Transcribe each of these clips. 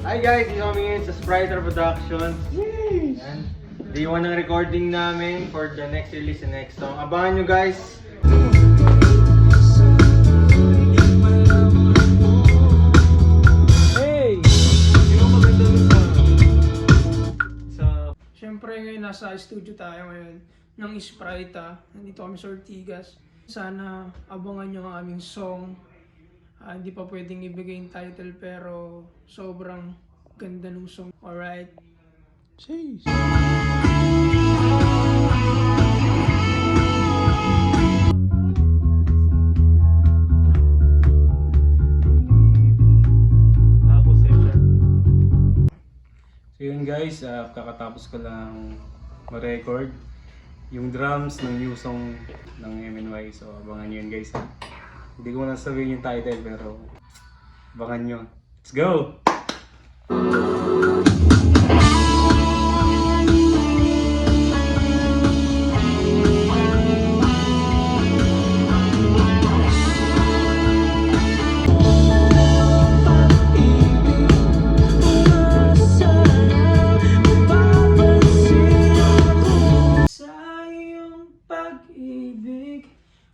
Hi guys, dito kami ngayon sa Spriter Productions. Yan. Day 1 ng recording namin for the next release and next song. Abangan nyo guys! Hey! Di ba maganda nun sa... Siyempre ngayon nasa studio tayo ngayon ng Sprite. Nandito kami sa Ortigas. Sana abangan nyo ang aming song. Hindi pa pwedeng ibigay yung title pero sobrang ganda ng song. Alright? Jeez. So yun guys, kakatapos ko lang ma-record yung drums ng new song ng MNY. So abangan nyo yun guys. Hindi ko na sabihin yung title pero abangan nyo. Let's go!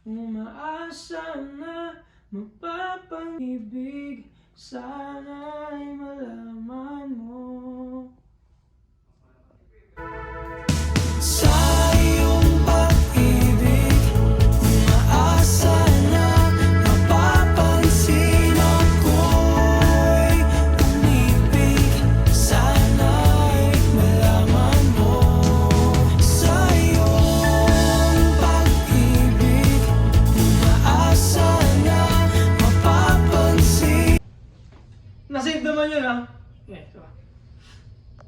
Umaasa na mapapag-ibig, sana'y malaman mo. Sa iyong pag-ibig, umaasa na mapapansin ako'y umibig, sana'y malaman mo. Sa iyong pag-ibig, umaasa na mapapansin. Nasave naman yun, ha? Okay, so